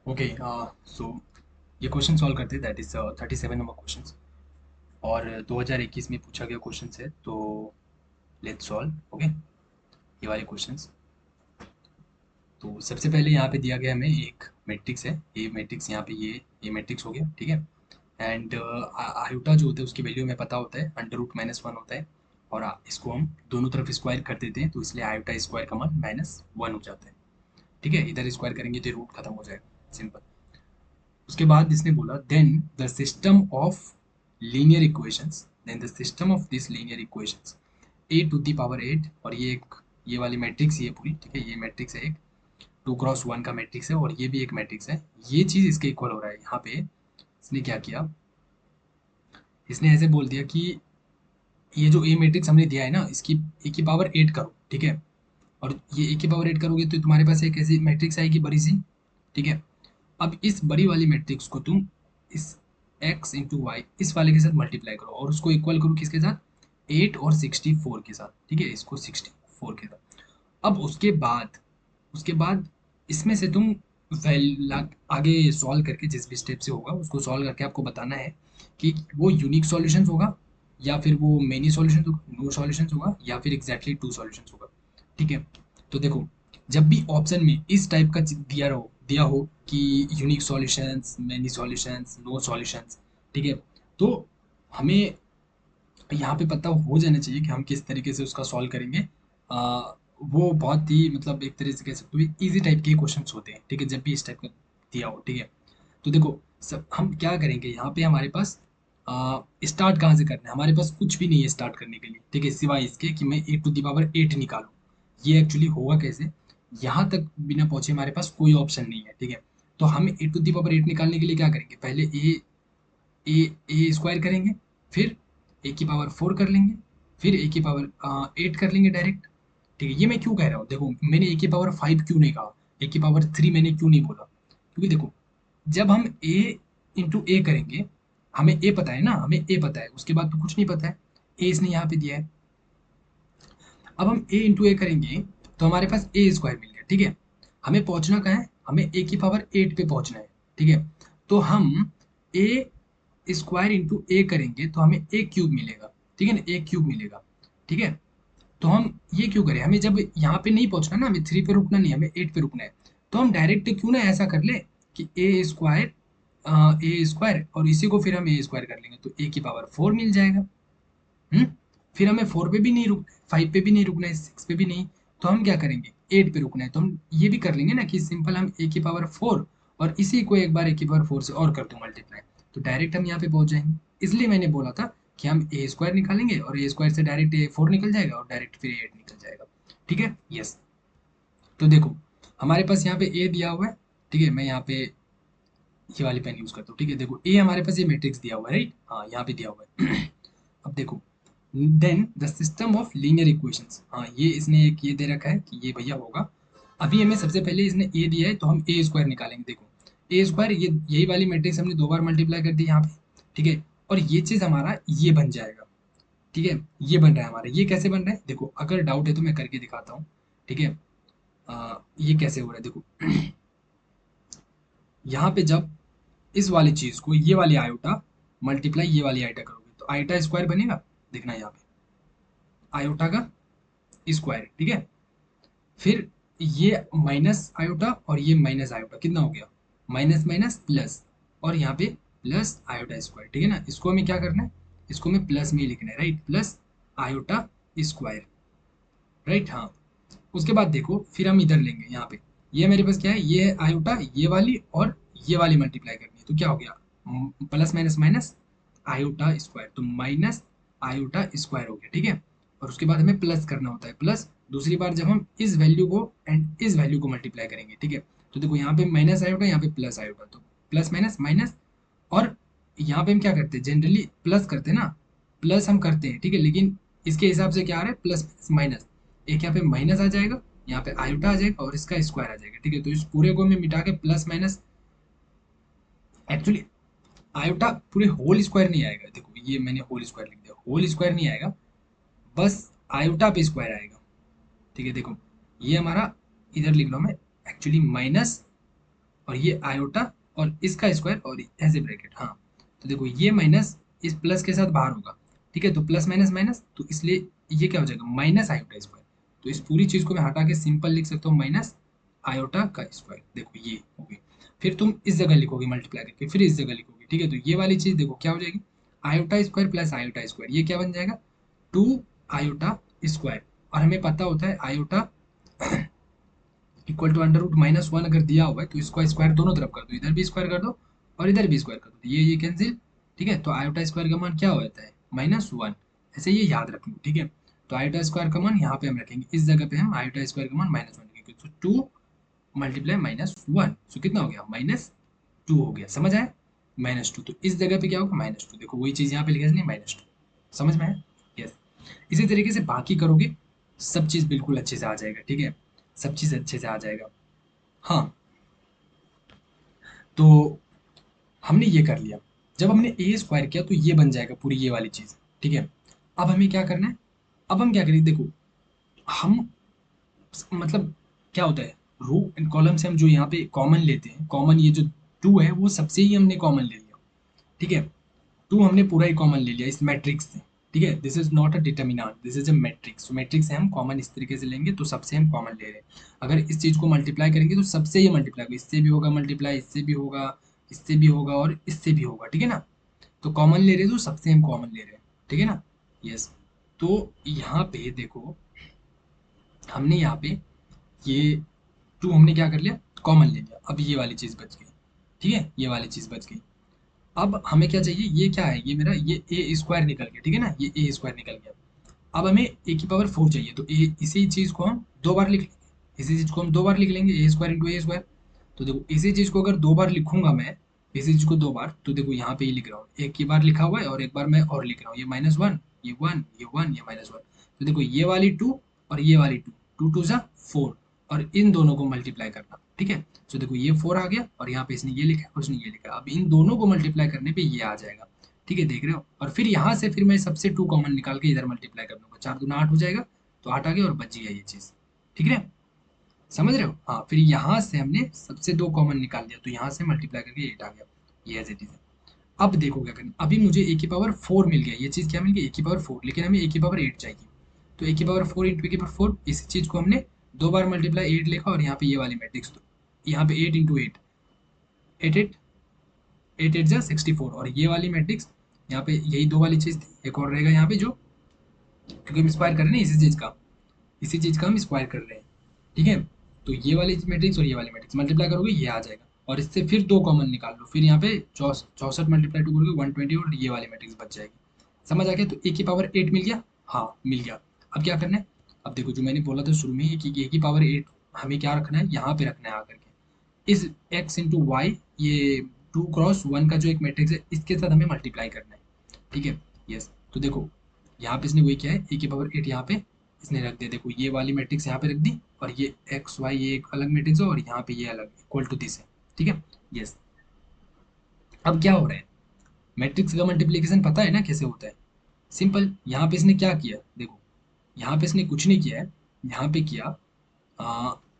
Okay. सो ये question solve करते हैं, दैट इज 37 नंबर क्वेश्चन और 2021 में पूछा गया क्वेश्चन है। तो लेट्स सॉल्व। ओके, ये वाले क्वेश्चंस। तो सबसे पहले यहाँ पे दिया गया हमें एक मैट्रिक्स है। ये मैट्रिक्स यहाँ पे ये मैट्रिक्स हो गया, ठीक है। एंड आयोटा जो होता है उसकी वैल्यू हमें पता होता है, अंडर रूट माइनस वन होता है। और इसको हम दोनों तरफ स्क्वायर कर देते हैं, तो इसलिए आयोटा स्क्वायर का मान माइनस वन हो जाता है। ठीक है, इधर स्क्वायर करेंगे तो रूट खत्म हो जाएगा, सिंपल। उसके बाद इसने बोला then the system of linear equations, then the system of this linear equations A to the power eight. और ये एक, ये वाली मैट्रिक्स ये पूरी, ठीक है, ये मैट्रिक्स है एक, टू क्रॉस वन का मैट्रिक्स है, और ये भी एक मैट्रिक्स है। ये चीज इसके इक्वल हो रहा है। यहाँ पे इसने क्या किया, इसने ऐसे बोल दिया कि ये जो ए मैट्रिक्स हमने दिया है ना, इसकी ए की पावर एट करो, ठीक है। और ये ए की पावर एट करोगे तो तुम्हारे पास एक ऐसी मैट्रिक्स आएगी बड़ी सी, ठीक है। अब इस बड़ी वाली मैट्रिक्स को तुम इस x इंटू वाई इस वाले के साथ मल्टीप्लाई करो और उसको इक्वल करो किसके साथ, 8 और 64 के साथ, ठीक है, इसको 64 के साथ। अब उसके बाद इसमें से तुम आगे सॉल्व करके जिस भी स्टेप से होगा उसको सॉल्व करके आपको बताना है कि वो यूनिक सॉल्यूशंस होगा या फिर वो मेनी सॉल्यूशंस होगा, नो सॉल्यूशंस होगा, या फिर एग्जैक्टली टू सॉल्यूशंस होगा, ठीक है। तो देखो, जब भी ऑप्शन में इस टाइप का दिया हो कि unique solutions, many solutions, no solutions, ठीक है, तो हमें यहाँ पे पता हो जाना चाहिए कि हम किस तरीके से उसका सॉल्व करेंगे। वो बहुत ही मतलब एक तरीके से कह सकते हो इजी टाइप के क्वेश्चंस होते हैं, ठीक है, जब भी इस टाइप का दिया हो, ठीक है। तो देखो, सब हम क्या करेंगे, यहाँ पे हमारे पास स्टार्ट कहाँ से करना है, हमारे पास कुछ भी नहीं है स्टार्ट करने के लिए, ठीक है, सिवाय इसके कि मैं ए टू दी पावर एट निकालूं। ये एक्चुअली होगा कैसे, यहाँ तक बिना पहुंचे हमारे पास कोई ऑप्शन नहीं है, ठीक है। तो हम ए टू दी पावर एट निकालने के लिए क्या करेंगे, पहले ए ए स्क्वायर करेंगे, फिर ए की पावर फोर कर लेंगे, फिर ए की पावर एट कर लेंगे डायरेक्ट, ठीक है। ये मैं क्यों कह रहा हूँ, देखो मैंने ए की पावर फाइव क्यों नहीं कहा, ए की पावर थ्री मैंने क्यों नहीं बोला, क्योंकि देखो, जब हम ए इंटू ए करेंगे, हमें ए पता है ना, हमें ए पता है, उसके बाद तो कुछ नहीं पता है। ए इसने यहाँ पे दिया है। अब हम ए इंटू ए करेंगे तो हमारे पास ए स्क्वायर मिल गया, ठीक है। हमें पहुंचना कहाँ है, हमें ए की पावर एट पे पहुंचना है, ठीक है। तो हम ए स्क्वायर इंटू ए करेंगे तो हमें ए क्यूब मिलेगा, ठीक है ना, ए क्यूब मिलेगा, ठीक है। तो हम ये क्यों करें, हमें जब यहाँ पे नहीं पहुंचना ना, हमें थ्री पे रुकना नहीं, हमें एट पे रुकना है। तो हम डायरेक्ट क्यों ना ऐसा कर ले कि ए स्क्वायर और इसी को फिर हम ए स्क्वायर कर लेंगे तो ए की पावर फोर मिल जाएगा। हम्म, फिर हमें फोर पे भी नहीं रुकना है, फाइव पे भी नहीं रुकना है, सिक्स पे भी नहीं। तो हम क्या करेंगे, एट पे रुकना है, तो हम ये भी कर लेंगे ना कि सिंपल हम ए की पावर फोर और इसी को एक बार ए की पावर फोर से और कर दो मल्टीप्लाई, तो डायरेक्ट हम यहाँ पे पहुंच जाएंगे। इसलिए मैंने बोला था कि हम ए स्क्वायर निकालेंगे और ए स्क्वायर से डायरेक्ट ए फोर निकल जाएगा और डायरेक्ट फिर एट निकल जाएगा, ठीक है, यस। तो देखो, हमारे पास यहाँ पे ए दिया हुआ है, ठीक है, मैं यहाँ पे ये वाली पेन यूज करता हूँ, ठीक है। देखो ए हमारे पास ये मैट्रिक्स दिया हुआ है, राइट, हाँ यहाँ पे दिया हुआ है। अब देखो, then the system of linear equations, हाँ ये इसने एक ये दे रखा है कि ये भैया होगा। अभी हमें सबसे पहले इसने ए दिया है तो हम ए स्क्वायर निकालेंगे। देखो, ए स्क्वायर ये यही वाली मैट्रिक्स हमने दो बार मल्टीप्लाई कर दी यहाँ पे, ठीक है। और ये चीज हमारा ये बन जाएगा, ठीक है, ये बन रहा है हमारा। ये कैसे बन रहा है, देखो अगर डाउट है तो मैं करके दिखाता हूँ, ठीक है। ये कैसे हो रहा है, देखो, यहाँ पे जब इस वाली चीज को ये वाली आयोटा मल्टीप्लाई ये वाली आयोटा करोगे तो आयोटा स्क्वायर बनेगा, देखना यहाँ पे आयोटा का स्क्वायर, ठीक है। फिर ये माइनस आयोटा और ये माइनस आयोटा कितना हो गया, माइनस माइनस प्लस, और यहाँ पे प्लस आयोटा स्क्वायर, ठीक है ना। इसको हमें क्या करना है, इसको हमें प्लस में ही लिखना है, right, plus iota square, right, हाँ। उसके बाद देखो फिर हम इधर लेंगे यहाँ पे, ये मेरे पास क्या है, ये है आयोटा, ये वाली और ये वाली मल्टीप्लाई करनी है, तो क्या हो गया, plus minus minus iota square, तो माइनस आयोटा स्क्वायर हो गया, ठीक है। और उसके बाद हमें प्लस करना होता है, प्लस दूसरी बार जब हम इस वैल्यू को एंड इस वैल्यू को मल्टीप्लाई करेंगे, ठीक है। तो देखो यहाँ पे माइनस आयोटा, यहाँ पे प्लस आयोटा, तो प्लस माइनस माइनस। और यहाँ पे हम क्या करते हैं, जनरली प्लस करते हैं ना, प्लस हम करते हैं, ठीक है, लेकिन इसके हिसाब से क्या आ रहा है, प्लस माइनस माइनस, एक यहाँ पे माइनस आ जाएगा, यहाँ पे आयोटा आ जाएगा और इसका स्क्वायर आ जाएगा, ठीक है। तो इस पूरे को हमें मिटा के प्लस माइनस, एक्चुअली आयोटा पूरे होल स्क्वायर नहीं आएगा, देखो ये मैंने होल स्क्वायर लिख दिया, होल स्क्वायर नहीं आएगा, बस आयोटा पे स्क्वायर आएगा, ठीक है। देखो ये हमारा, इधर लिख रहा हूँ मैं, एक्चुअली माइनस और ये आयोटा और इसका स्क्वायर और ऐसे ब्रैकेट। हाँ, तो देखो ये माइनस इस प्लस के साथ बाहर होगा, ठीक है, तो प्लस माइनस माइनस, तो इसलिए ये क्या हो जाएगा, माइनस आयोटा स्क्वायर। तो इस पूरी चीज को मैं हटा के सिंपल लिख सकता हूँ माइनस आयोटा का स्क्वायर। देखो ये हो गई। फिर तुम इस जगह लिखोगे मल्टीप्लाई करके, फिर इस जगह लिखोगे, ठीक है, तो ये वाली चीज देखो क्या हो जाएगी, iota square plus iota square, ये क्या बन जाएगा, 2 आयोटा स्क्वायर। और हमें पता होता है iota equal to under root minus one अगर दिया हुआ है तो इसको स्क्वायर दोनों तरफ कर दो, इधर भी स्क्वायर कर दो और इधर भी स्क्वायर कर दो, ये कैंसिल, ठीक है, तो आयोटा स्क्वायर का मान क्या हो जाता है, -1। ऐसे ये याद रख लो, ठीक है। तो आयोटा स्क्वायर का मान यहाँ पे हम रखेंगे, इस जगह पे हम आयोटा स्क्वायर का मान -1 रखेंगे, तो 2 मल्टीप्लाई -1, सो कितना हो गया, -2 हो गया, समझ आया, -2। तो इस जगह पे क्या होगा, -2, देखो वही चीज यहाँ पे लिखा है, -2, समझ में आया, यस। इसी तरीके से बाकी करोगे, सब चीज बिल्कुल अच्छे से आ जाएगा, ठीक है, सब चीज अच्छे से आ जाएगा। हाँ, तो हमने ये कर लिया। जब हमने ए स्क्वायर किया तो ये बन जाएगा पूरी ये वाली चीज, ठीक है। अब हमें क्या करना है, अब हम क्या करेंगे, देखो हम मतलब क्या होता है, रो एंड कॉलम से हम जो यहाँ पे कॉमन लेते हैं, कॉमन ये जो 2 है वो सबसे ही हमने कॉमन ले लिया, ठीक है। 2 हमने पूरा ही कॉमन ले लिया इस मैट्रिक्स से, ठीक है। This is not a determinant, this is a matrix. Matrix से हम कॉमन इस तरीके से लेंगे तो सबसे हम कॉमन ले रहे हैं। अगर इस चीज को मल्टीप्लाई करेंगे तो सबसे ये मल्टीप्लाई होगा, इससे भी होगा मल्टीप्लाई, इससे भी होगा, इससे भी होगा और इससे भी होगा, ठीक है ना। तो कॉमन ले रहे हैं तो सबसे हम कॉमन ले रहे हैं, ठीक है ना, यस। तो यहाँ पे देखो, हमने यहाँ पे ये 2 हमने क्या कर लिया, कॉमन ले लिया, अब ये वाली चीज बच गई, ठीक है, ये वाली चीज बच गई। अब हमें क्या चाहिए, ये क्या है, ये मेरा ये ए स्क्वायर निकल गया, ठीक है ना, ये ए स्क्वायर निकल गया। अब हमें ए की पावर 4 चाहिए, तो ए इसी चीज को हम 2 बार लिख लेंगे, इसी चीज को हम 2 बार लिख लेंगे, ए स्क्वायर इंटू ए स्क्वायर। तो देखो इसी चीज को अगर 2 बार लिखूंगा मैं, इसी चीज को 2 बार, तो देखो यहाँ पे ये लिख रहा हूँ, एक ही बार लिखा हुआ है और एक बार मैं और लिख रहा हूँ, ये -1, ये 1, ये 1, ये -1। तो देखो ये वाली 2 और ये वाली 2, 2 2 जा 4, और इन दोनों को मल्टीप्लाई करना, ठीक है। तो देखो ये 4 आ गया और यहाँ पे इसने ये लिखा और उसने ये लिखा, अब इन दोनों को मल्टीप्लाई करने पे ये आ जाएगा, ठीक है, देख रहे हो। और फिर यहाँ से फिर मैं सबसे 2 कॉमन निकाल के इधर मल्टीप्लाई कर दूंगा, 4 दूना 8 हो जाएगा, तो 8 आ गया और बच गया ये चीज, ठीक है, समझ रहे हो। हाँ, फिर यहाँ से हमने सबसे 2 कॉमन निकाल दिया, तो यहाँ से मल्टीप्लाई करके 8 आ गया, ये एज इट इज है। अब देखो क्या करना, अभी मुझे ए की पावर 4 मिल गया, ये चीज क्या मिल गई, ए की पावर 4, लेकिन हमें ए की पावर 8 चाहिए। तो ए की पावर 4 इंटू ए की पावर 4, इसी चीज को हमने 2 बार मल्टीप्लाई 8 लिखा और यहाँ पे ये वाली मैट्रिक्स, तो यहाँ पे 8 इंटू 8, 8 8, 8 8 जा 64, और ये वाली मैट्रिक्स यहाँ पे यही 2 वाली चीज थी, एक और रहेगा यहाँ पे, जो क्योंकि हम स्क्वायर कर रहे हैं इसी चीज का, इसी चीज का हम स्क्वायर कर रहे हैं, ठीक है। तो ये वाली मैट्रिक्स और ये वाली मैट्रिक्स मल्टीप्लाई करोगे ये आ जाएगा, और इससे फिर 2 कॉमन निकाल लो, फिर यहाँ पे 64 मल्टीप्लाई 2 करोगे 120, और ये वाली मैट्रिक्स बच जाएगी, समझ आ गया। तो ए की पावर 8 मिल गया, हाँ मिल गया। अब क्या करना है, अब देखो जो मैंने बोला था शुरू में कि ए की पावर 8 हमें क्या रखना है, यहाँ पे रखना है आकर के, इस x इंटू वाई, ये 2 क्रॉस 1 का जो एक मैट्रिक्स है इसके साथ हमें मल्टीप्लाई करना है, ठीक है, यस। तो देखो यहाँ पे इसने वही किया है, ए की पावर 8 यहाँ पे इसने रख दिया, देखो ये वाली मैट्रिक्स यहाँ पे रख दी, और ये एक्स वाई ये एक अलग मैट्रिक्स है और यहाँ पे ये अलग इक्वल टू दिस है, ठीक है, यस। अब क्या हो रहा है, मैट्रिक्स का मल्टीप्लीकेशन पता है ना कैसे होता है, सिंपल। यहाँ पे इसने क्या किया, देखो यहाँ पे इसने कुछ नहीं किया है, यहाँ पे किया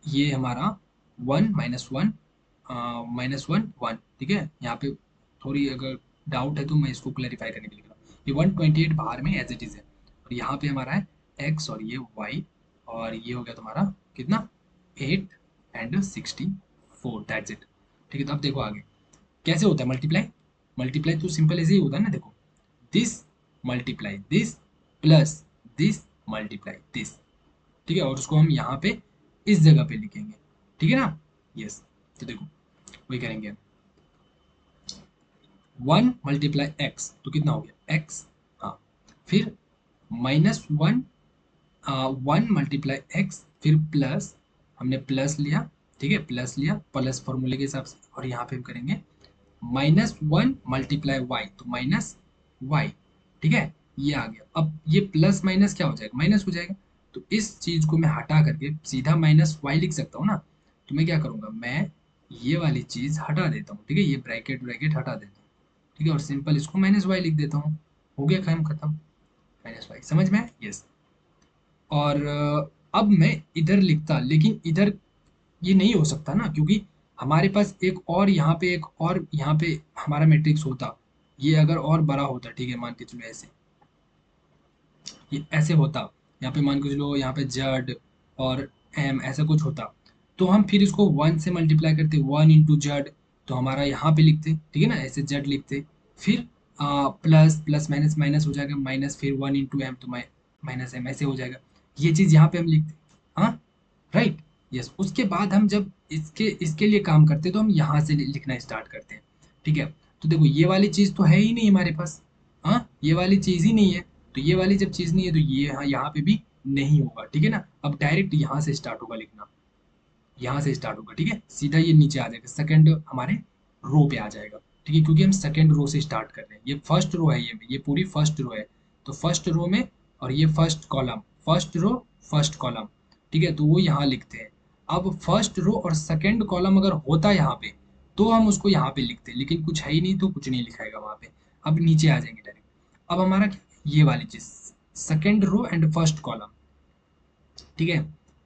ये हमारा 1 -1 -1 1, ठीक है। यहाँ पे थोड़ी अगर डाउट है तो मैं इसको क्लैरिफाई करने के लिए लिख रहा हूँ, ये 128 बाहर में एज इट इज है, और यहाँ पे हमारा है x और ये y, और ये हो गया तुम्हारा कितना, 8 एंड 64, दैट्स इट, ठीक है। तो अब देखो आगे कैसे होता है मल्टीप्लाई, मल्टीप्लाई तो सिंपल ऐसे ही होता है ना, देखो this multiply this plus this multiply this, ठीक है, और उसको हम यहाँ पे इस जगह पे लिखेंगे, ठीक है ना, यस। तो देखो वही करेंगे, 1 मल्टीप्लाई एक्स तो कितना हो गया एक्स, हाँ, फिर -1 1 मल्टीप्लाई एक्स, फिर प्लस, हमने प्लस लिया, ठीक है, प्लस लिया प्लस फॉर्मूले के हिसाब से, और यहाँ पे हम करेंगे -1 मल्टीप्लाई वाई, तो माइनस वाई, ठीक है, ये आ गया। अब ये प्लस माइनस क्या हो जाएगा, माइनस हो जाएगा, तो इस चीज को मैं हटा करके सीधा -y लिख सकता हूँ ना। तो मैं क्या करूंगा, मैं ये वाली चीज हटा देता हूँ, ठीक है, ये ब्रैकेट ब्रैकेट हटा देता हूँ, ठीक है, और सिंपल इसको -y लिख देता हूँ, हो गया काम खत्म, -y, समझ में, यस। और अब मैं इधर लिखता, लेकिन इधर ये नहीं हो सकता ना, क्योंकि हमारे पास एक और यहाँ पे, एक और यहाँ पे हमारा मैट्रिक्स होता, ये अगर और बड़ा होता, ठीक है, मान के चलो ऐसे, ये ऐसे होता, यहाँ पे मान के चलो यहाँ पे जेड और एम ऐसा कुछ होता, तो हम फिर इसको वन से मल्टीप्लाई करते, वन इंटू जेड, तो हमारा यहाँ पे लिखते, ठीक है ना, ऐसे जेड लिखते, फिर प्लस प्लस माइनस माइनस हो जाएगा, माइनस फिर वन इंटू एम, तो माइनस एम ऐसे हो जाएगा, ये चीज़ यहाँ पे हम लिखते, हाँ, राइट, यस। उसके बाद हम जब इसके इसके लिए काम करते हैं तो हम यहाँ से लिखना स्टार्ट करते हैं, ठीक है। तो देखो ये वाली चीज़ तो है ही नहीं हमारे पास, हाँ, ये वाली चीज़ ही नहीं है, तो ये वाली जब चीज़ नहीं है तो ये यहाँ पे भी नहीं होगा, ठीक है ना। अब डायरेक्ट यहाँ से स्टार्ट होगा लिखना, यहाँ से स्टार्ट होगा, ठीक है, सीधा ये नीचे आ जाएगा, सेकंड हमारे रो पे आ जाएगा, ठीक है, क्योंकि हम सेकंड रो से स्टार्ट कर रहे हैं, ये फर्स्ट रो है, ये पूरी फर्स्ट रो है, तो फर्स्ट रो में, और ये first column, first row first column, ठीक है, तो वो यहाँ लिखते हैं। अब फर्स्ट रो और सेकंड कॉलम अगर होता यहाँ पे तो हम उसको यहाँ पे लिखते हैं, लेकिन कुछ है ही नहीं तो कुछ नहीं लिखाएगा वहाँ पे। अब नीचे आ जाएंगे डायरेक्ट, अब हमारा क्या, ये वाली चीज, second row and first column, ठीक है,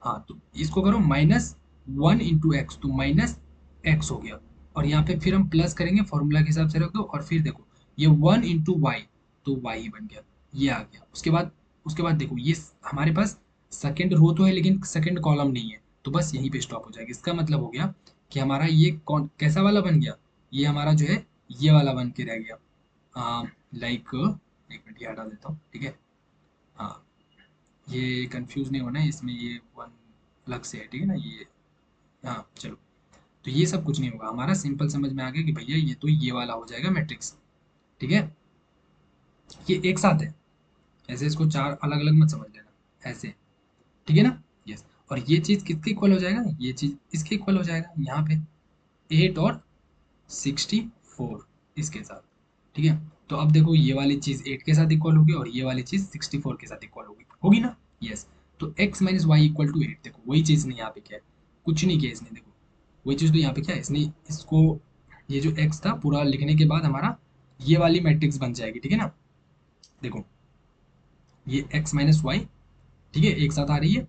हाँ, तो इसको करो माइनस वन इंटू एक्स, तो माइनस एक्स हो गया, और यहाँ पे फिर हम प्लस करेंगे फॉर्मूला के हिसाब से रख दो, और फिर देखो ये वन इंटू वाई, तो वाई ही बन गया, ये आ गया। उसके बाद देखो ये हमारे पास सेकंड रो तो है लेकिन सेकंड कॉलम नहीं है, तो बस यहीं पे स्टॉप हो जाएगा। इसका मतलब हो गया कि हमारा ये कौन कैसा वाला बन गया, ये हमारा जो है ये वाला बन के रह गया, लाइक एक मिनट ये हटा देता हूँ, ठीक है, हाँ, ये कंफ्यूज नहीं होना है, इसमें ये वन अलग से है, ठीक है ना, ये, हाँ चलो, तो ये सब कुछ नहीं होगा हमारा, सिंपल समझ में आ गया कि भैया ये तो ये वाला हो जाएगा मैट्रिक्स, ठीक है, ये एक साथ है, ऐसे इसको चार अलग अलग मत समझ लेना, ऐसे, ठीक है ना, यस। और ये चीज़ किसके इक्वल हो जाएगा, ये चीज़ इसके इक्वल हो जाएगा, यहाँ पे 8 और 64 इसके साथ, ठीक है। तो अब देखो ये वाली चीज़ 8 के साथ इक्वल होगी और ये वाली चीज़ 64 के साथ इक्वल होगी, होगी ना, यस। तो x minus Y equal to 8, देखो वही चीज़ ने यहाँ पे क्या है, कुछ नहीं किया इसने, देखो वही चीज़ तो यहाँ पे क्या है, इसने इसको, ये जो x था पूरा लिखने के बाद हमारा ये वाली मैट्रिक्स बन जाएगी, ठीक है ना, देखो ये x माइनस वाई, ठीक है, एक साथ आ रही है,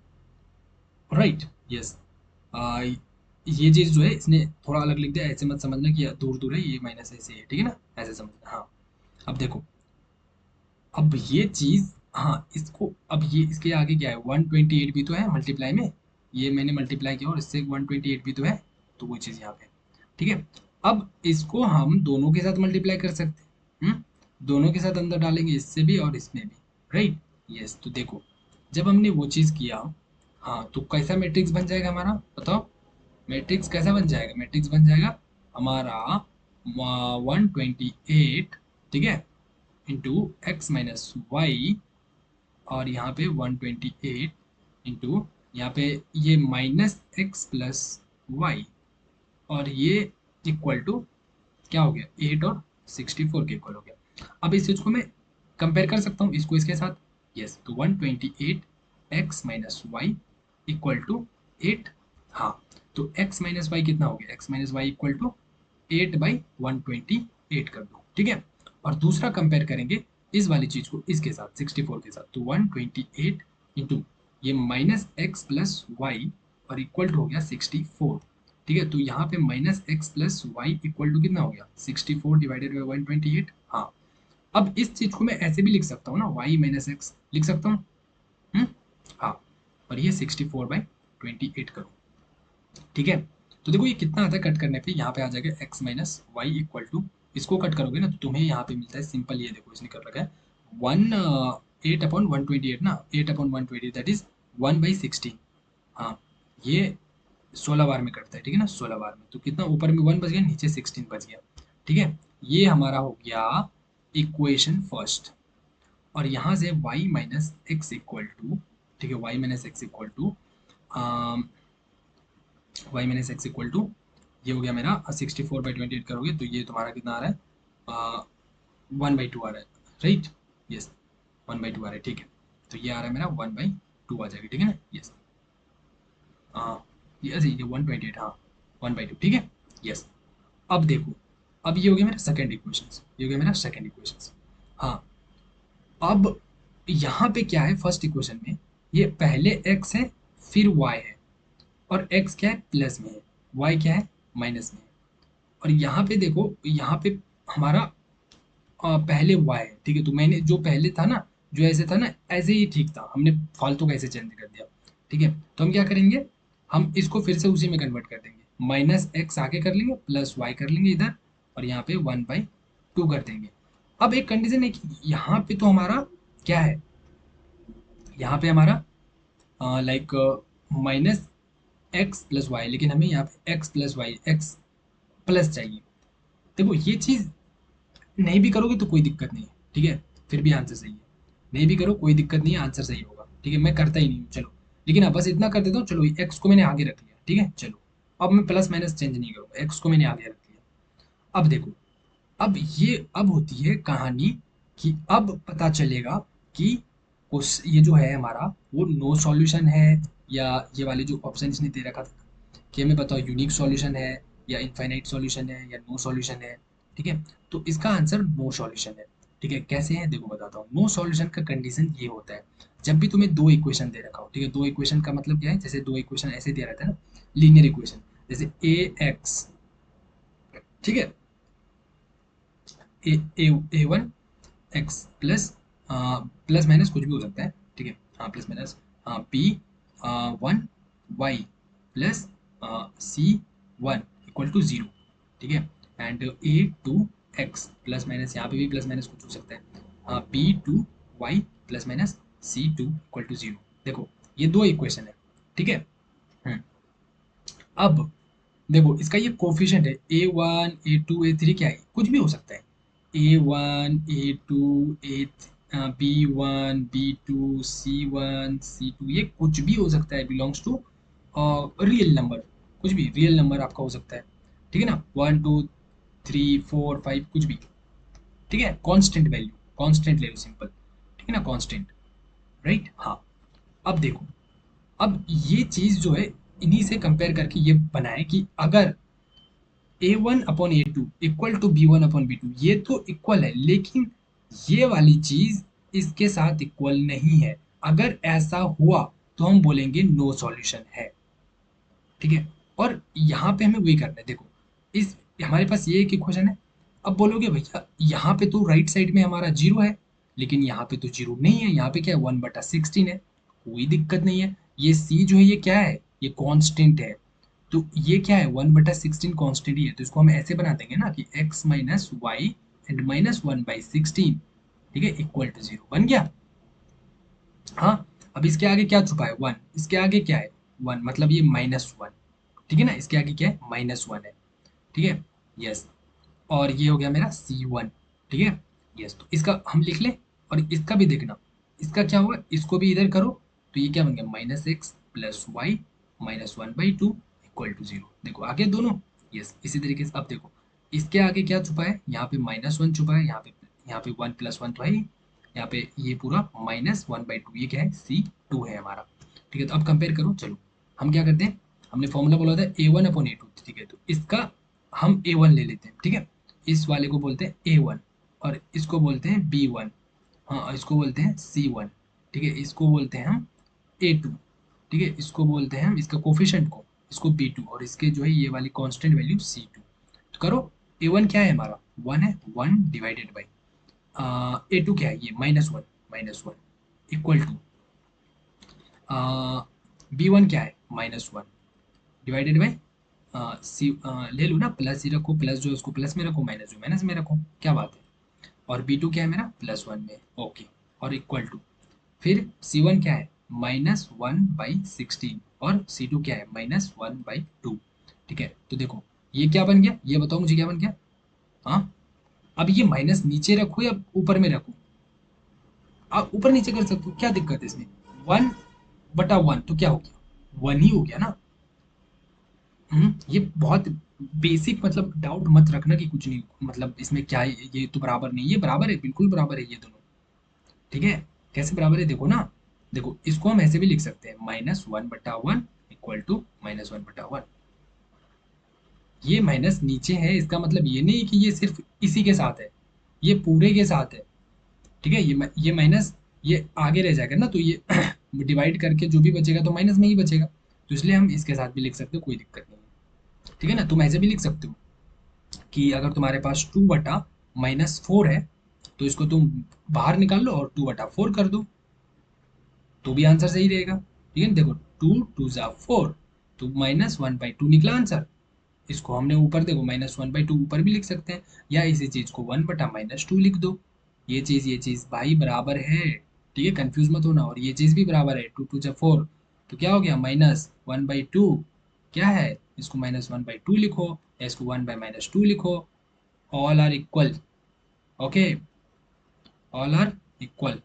राइट, यस। ये चीज़ जो है इसने थोड़ा अलग लिख दिया, ऐसे मत समझना कि दूर दूर है, ये माइनस ऐसे है, ठीक है ना, ऐसे समझना, हाँ। अब देखो, अब ये चीज़, हाँ, इसको अब ये इसके आगे क्या है, 128 भी तो है मल्टीप्लाई में, ये मैंने मल्टीप्लाई किया और इससे 128 भी तो है, तो वो चीज़ यहाँ पे, ठीक है। अब इसको हम दोनों के साथ मल्टीप्लाई कर सकते हैं, दोनों के साथ अंदर डालेंगे, इससे भी और इसमें भी, राइट, यस। तो देखो जब हमने वो चीज़ किया, हाँ, तो कैसा मैट्रिक्स बन जाएगा हमारा, बताओ, मैट्रिक्स कैसा बन जाएगा, मैट्रिक्स बन जाएगा हमारा 128, ठीक है, इंटू एक्स माइनस वाई, और यहाँ पे 128 इंटू, यहाँ पे ये माइनस एक्स प्लस वाई, और ये इक्वल टू क्या हो गया, 8 और 64 के इक्वल हो गया। अब इस चीज़ को मैं कंपेयर कर सकता हूँ इसको इसके साथ, यस, तो 128 X minus Y equal to 8, हाँ, तो एक्स माइनस वाई कितना हो गया, X minus Y equal to 8 by 128 कर दो, ठीक है। और दूसरा कंपेयर करेंगे इस वाली चीज को इसके साथ 64 के साथ, तो 128 इंटू ये माइनस एक्स प्लस वाई और इक्वल टू हो गया 64, ठीक है। तो यहाँ पे minus X plus Y equal to कितना हो गया, 64 डिवाइडेड बाई 128, हाँ। अब इस चीज को मैं ऐसे भी लिख सकता हूँ ना, वाई माइनस एक्स लिख सकता हूँ, हम्म, हाँ, और ये 64 बाई 28 करो, ठीक है। तो देखो ये कितना आता है कट करने पे, यहाँ पे आ जाएगा X minus Y equal to, इसको कट करोगे ना तो तुम्हें यहाँ पे मिलता है सिंपल, ये देखो इसने कर रखा है वन 8 अपॉन 128 ना, 8 अपॉन 128 दैट इज 1/16, हाँ, ये 16 बार में कटता है, ठीक है ना, 16 बार में, तो कितना ऊपर में 1 बच गया, नीचे 16 बच गया, ठीक है। ये हमारा हो गया इक्वेशन फर्स्ट, और यहाँ से y minus X equal to, ठीक है, y minus X equal to Y minus X equal to, ये हो गया मेरा 64/28 करोगे तो ये तुम्हारा कितना आ रहा है, 1/2 आ रहा है, राइट, यस, 1/2 आ रहा है, ठीक है। तो ये आ रहा है मेरा 1/2 आ जाएगा, ठीक है ना, यस, हाँ, ये 128, हाँ, 1/2, ठीक है, यस। अब देखो, अब ये हो गया मेरा सेकेंड इक्वेशन, ये हो गया मेरा सेकेंड इक्वेशन, हाँ। अब यहाँ पे क्या है, फर्स्ट इक्वेशन में ये पहले x है फिर y है, और x क्या है प्लस में है, y क्या है माइनस में है। और यहाँ पे देखो, यहाँ पे हमारा पहले y है, ठीक है। तो मैंने जो पहले था ना, जो ऐसे था ना, ऐसे ही ठीक था, हमने फालतू का ऐसे चेंज कर दिया, ठीक है। तो हम क्या करेंगे, हम इसको फिर से उसी में कन्वर्ट कर देंगे, माइनस एक्स आगे कर लेंगे, प्लस वाई कर लेंगे इधर, और यहाँ पे 1/2 कर देंगे। अब एक कंडीशन है कि यहाँ पे तो हमारा क्या है, यहाँ पे हमारा like minus X plus Y, लेकिन हमें यहाँ पे X plus Y, X plus चाहिए। देखो ये चीज़ नहीं भी करोगे तो कोई दिक्कत नहीं है, ठीक है, फिर भी आंसर सही है। नहीं भी करो कोई दिक्कत नहीं है, आंसर सही होगा, ठीक है। मैं करता ही नहीं हूँ, चलो। लेकिन अब बस इतना कर देता हूँ, चलो एक्स को मैंने आगे रख लिया, ठीक है, चलो। अब मैं प्लस माइनस चेंज नहीं करूँगा, एक्स को मैंने आगे रख लिया। अब देखो, अब होती है कहानी कि अब पता चलेगा कि उस ये जो है हमारा, वो नो सॉल्यूशन है, या ये वाले जो ऑप्शन इसने दे रखा था कि हमें बताओ यूनिक सॉल्यूशन है, या इनफाइनाइट सॉल्यूशन है, या नो सॉल्यूशन है, ठीक है। तो इसका आंसर नो सॉल्यूशन है, ठीक है। कैसे है देखो बताता हूँ। नो सॉल्यूशन का कंडीशन ये होता है, जब भी तुम्हें दो इक्वेशन दे रखा हो, ठीक है। दो इक्वेशन का मतलब क्या है, जैसे दो इक्वेशन ऐसे दिया रहता है ना, लीनियर इक्वेशन, जैसे ए एक्स, ठीक है, a a a one x plus, plus minus कुछ भी हो सकता है, ठीक है, हाँ plus minus, b one y plus c one equal to zero, ठीक है। And a two x plus minus, यहाँ पे भी प्लस माइनस कुछ हो सकता है, b two y plus minus c two equal to zero. देखो ये दो इक्वेशन है, ठीक है। हम्म, अब देखो इसका ये कोफिशिएंट है, A1 A2 A3, क्या है, कुछ भी हो सकता है, A1 A2 B1 B2 C1 C2, ये कुछ भी हो सकता है, बिलोंग्स टू रियल नंबर, कुछ भी रियल नंबर आपका हो सकता है, ठीक है ना, 1 2 3 4 5 कुछ भी, ठीक है। कांस्टेंट वैल्यू, कांस्टेंट ले लो सिंपल, ठीक है ना, कांस्टेंट, राइट, हाँ। अब देखो, अब ये चीज जो है, इन्हीं से कंपेयर करके ये बनाए कि अगर A1/A2 इक्वल टू B1/B2, ये तो इक्वल है, लेकिन ये वाली चीज इसके साथ इक्वल नहीं है। अगर ऐसा हुआ तो हम बोलेंगे नो सॉल्यूशन है, ठीक है। और यहाँ पे हमें वही करना है, देखो इस हमारे पास ये एक इक्वेशन है। अब बोलोगे भैया यहाँ पे तो राइट साइड में हमारा जीरो है, लेकिन यहाँ पे तो जीरो नहीं है, यहाँ पे क्या है, 1/16 है, कोई दिक्कत नहीं है। ये सी जो है ये क्या है, ये कांस्टेंट है। तो ये क्या है, 1/16 कांस्टेंट ही है, तो इसको हम ऐसे बना देंगे ना कि x minus Y and minus 1/16, ठीक है, इक्वल टू जीरो बन गया। हाँ, अब इसके आगे क्या छुपा है, वन, इसके आगे क्या है, वन, मतलब ये -1, ठीक है ना, इसके आगे क्या है, -1 है, ठीक है, यस। और ये हो गया मेरा C1, ठीक है, यस। तो इसका हम लिख ले, और इसका भी देखना, इसका क्या होगा, इसको भी इधर करो, तो ये क्या बन गया, -x plus Y -1/2 equal to zero. देखो आगे दोनों, यस। इसी तरीके से अब देखो इसके आगे क्या छुपा है, यहाँ पे -1 छुपा है, यहाँ पे 1 + 1 तो है ही, यहाँ पे ये पूरा -1/2, ये क्या है, C2 है हमारा, ठीक है। तो अब कंपेयर करो, चलो हम क्या करते हैं, हमने फॉर्मूला बोला था A1/A2, ठीक है। तो इसका हम A1 ले लेते हैं, ठीक है। इस वाले को बोलते हैं A1, और इसको बोलते हैं B1, हाँ, और इसको बोलते हैं C1, ठीक है। इसको बोलते हैं हम A2, ठीक है। इसको बोलते हैं हम, इसका कोफिशिएंट को, इसको B2, और इसके जो है ये वाली कांस्टेंट वैल्यू C2। तो करो, A1 क्या है हमारा, 1 है, 1 डिवाइडेड बाई A2 क्या है, ये -1 इक्वल टू B1 क्या है, -1 डिवाइडेड बाई सी, ले लो ना, प्लस ही रखो, प्लस जो है उसको प्लस में रखो, माइनस जो माइनस में रखो, क्या बात है। और B2 क्या है मेरा, +1 में, ओके, और इक्वल टू, फिर C1 क्या है, -1/16, और C2 क्या है, -1/2, ठीक है। तो देखो ये क्या बन गया, ये बताओ मुझे क्या बन गया, हाँ। अब ये माइनस नीचे रखो या ऊपर में रखो, आप ऊपर नीचे कर सकते हो, क्या दिक्कत है इसमें, 1/1 तो क्या हो गया, 1 ही हो गया ना। ये बहुत बेसिक, मतलब डाउट मत रखना कि कुछ नहीं, मतलब इसमें क्या है, ये तो बराबर नहीं, ये बराबर है, बिल्कुल बराबर है ये दोनों, ठीक है। कैसे बराबर है देखो ना, देखो इसको हम ऐसे भी लिख सकते हैं, -1/1 इक्वल टू -1/1, ये माइनस नीचे है, इसका मतलब ये नहीं कि ये सिर्फ इसी के साथ है, ये पूरे के साथ है, ठीक है। ये माइनस, ये आगे रह जाएगा ना, तो ये डिवाइड करके जो भी बचेगा तो माइनस में ही बचेगा, तो इसलिए हम इसके साथ भी लिख सकते हैं, कोई दिक्कत नहीं है। ठीक है ना। तुम ऐसे भी लिख सकते हो कि अगर तुम्हारे पास 2/-4 है तो इसको तुम बाहर निकाल लो और 2/4 कर दो, तो भी आंसर सही रहेगा। ठीक है, देखो 2 2 ज़ा 4, तो -1/2 निकला आंसर। इसको हमने ऊपर देखो -1/2 ऊपर भी लिख सकते हैं, या इसी चीज को 1/-2 लिख दो। ये चीज भाई बराबर है। ठीक है, कंफ्यूज मत होना। और ये चीज भी बराबर है, 2 2 ज़ा 4, तो क्या हो गया -1/2। क्या है, इसको -1/2 लिखो, या इसको 1/-2 लिखो। All are equal. Okay, all are equal.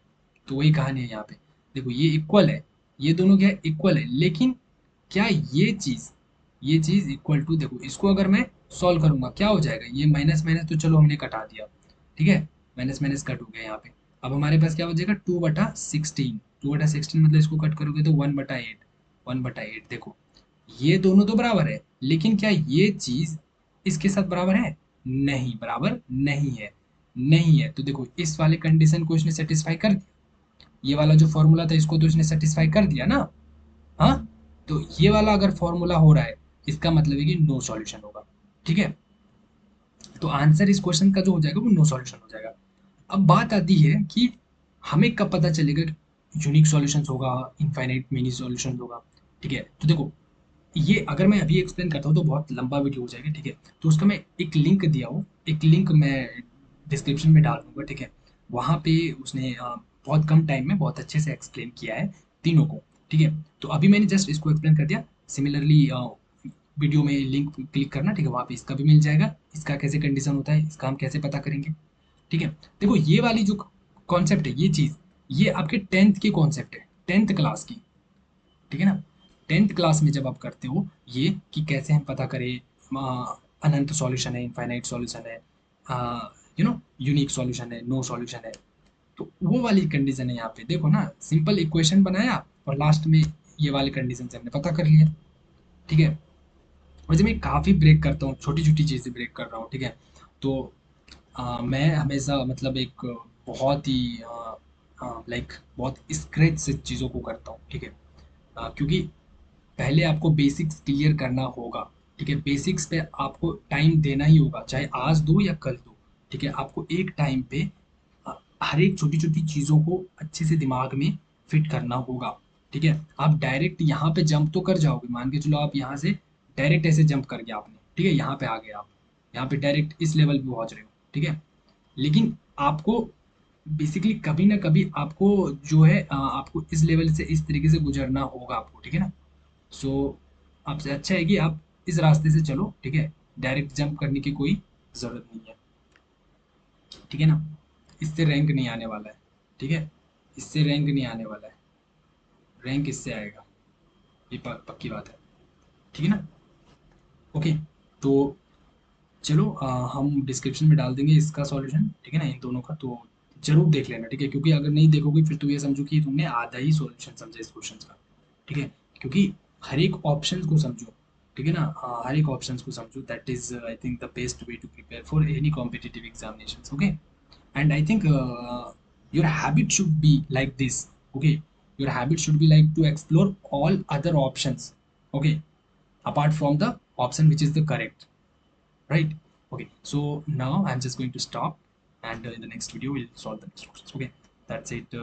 तो वही कहानी है यहाँ पे। देखो ये इक्वल है, ये दोनों क्या है, इक्वल है, लेकिन क्या ये चीज इक्वल टू, देखो इसको अगर मैं सॉल्व करूंगा क्या हो जाएगा, ये माइनस माइनस तो चलो हमने कटा दिया। ठीक है, माइनस माइनस कट हो गया यहाँ पे। अब हमारे पास क्या हो जाएगा, 2/16। 2/16 मतलब इसको कट करोगे तो 1/8। 1/8 देखो, ये दोनों तो बराबर है, लेकिन क्या ये चीज इसके साथ बराबर है, नहीं बराबर नहीं है। नहीं है तो देखो इस वाले कंडीशन को इसने सेटिस्फाई कर दिया, ये वाला जो फॉर्मूला था इसको तो इसने सेटिस्फाई कर दिया ना। हाँ, तो ये वाला अगर फॉर्मूला हो रहा है, इसका मतलब है कि नो सॉल्यूशन होगा। ठीक है, तो आंसर इस क्वेश्चन का जो हो जाएगा वो नो सॉल्यूशन हो जाएगा। अब बात आती है कि हमें कब पता चलेगा कि यूनिक सॉल्यूशंस होगा, इनफाइनाइट मिनी सॉल्यूशन होगा। ठीक है, तो देखो ये अगर मैं अभी एक्सप्लेन करता हूँ तो बहुत लंबा वीडियो हो जाएगा। ठीक है, तो उसका मैं एक लिंक दिया हूँ, एक लिंक मैं डिस्क्रिप्शन में डाल दूंगा। ठीक है, वहाँ पे उसने बहुत कम टाइम में बहुत अच्छे से एक्सप्लेन किया है तीनों को। ठीक है, तो अभी मैंने जस्ट इसको एक्सप्लेन कर दिया। सिमिलरली वीडियो में लिंक क्लिक करना, ठीक है, वहाँ पे इसका भी मिल जाएगा, इसका कैसे कंडीशन होता है, इसका हम कैसे पता करेंगे। ठीक है, देखो ये वाली जो कॉन्सेप्ट है, ये चीज़, ये आपके 10th की कॉन्सेप्ट है, 10th क्लास की। ठीक है ना, 10th क्लास में जब आप करते हो ये कि कैसे हम पता करें अनंत सॉल्यूशन है, इनफाइनाइट सॉल्यूशन है, यूनिक सॉल्यूशन है, नो सॉल्यूशन है, तो वो वाली कंडीशन है। यहाँ पे देखो ना, सिंपल इक्वेशन बनाया और लास्ट में ये वाली कंडीशन से हमने पता कर लिया। ठीक है, और जब मैं काफ़ी ब्रेक करता हूँ, छोटी छोटी चीज़ें ब्रेक कर रहा हूँ, ठीक है, तो मैं हमेशा मतलब एक बहुत ही लाइक बहुत स्क्रेच से चीज़ों को करता हूँ। ठीक है, क्योंकि पहले आपको बेसिक्स क्लियर करना होगा। ठीक है, बेसिक्स पे आपको टाइम देना ही होगा, चाहे आज दो या कल दो। ठीक है, आपको एक टाइम पे अ, हर एक छोटी छोटी चीज़ों को अच्छे से दिमाग में फिट करना होगा। ठीक है, आप डायरेक्ट यहाँ पे जंप तो कर जाओगे, मान के चलो आप यहाँ से डायरेक्ट ऐसे जंप कर गया आपने, ठीक है, यहाँ पे आ गए आप, यहाँ पे डायरेक्ट इस लेवल पे पहुंच रहे हो। ठीक है, लेकिन आपको बेसिकली कभी ना कभी आपको जो है आपको इस लेवल से इस तरीके से गुजरना होगा आपको। ठीक है ना, सो आपसे अच्छा है कि आप इस रास्ते से चलो। ठीक है, डायरेक्ट जंप करने की कोई ज़रूरत नहीं है। ठीक है ना, इससे रैंक नहीं आने वाला है। ठीक है, इससे रैंक नहीं आने वाला है, रैंक इससे आएगा, ये पक्की बात है। ठीक है ना। ओके, तो चलो हम डिस्क्रिप्शन में डाल देंगे इसका सॉल्यूशन, ठीक है ना, इन दोनों का, तो जरूर देख लेना। ठीक है, क्योंकि अगर नहीं देखोगे फिर तो ये समझो कि तुमने आधा ही सॉल्यूशन समझा इस क्वेश्चन का। ठीक है, क्योंकि हर एक ऑप्शन को समझो। ठीक है ना, हर एक ऑप्शन को समझो, that is I think the best way to prepare for any competitive examination. Okay, and I think your habit should be like this. Okay, your habit should be like to explore all other options. Okay, apart from the option which is the correct, right? Okay, so now I'm just going to stop, and in the next video we'll solve the next questions. Okay, that's it.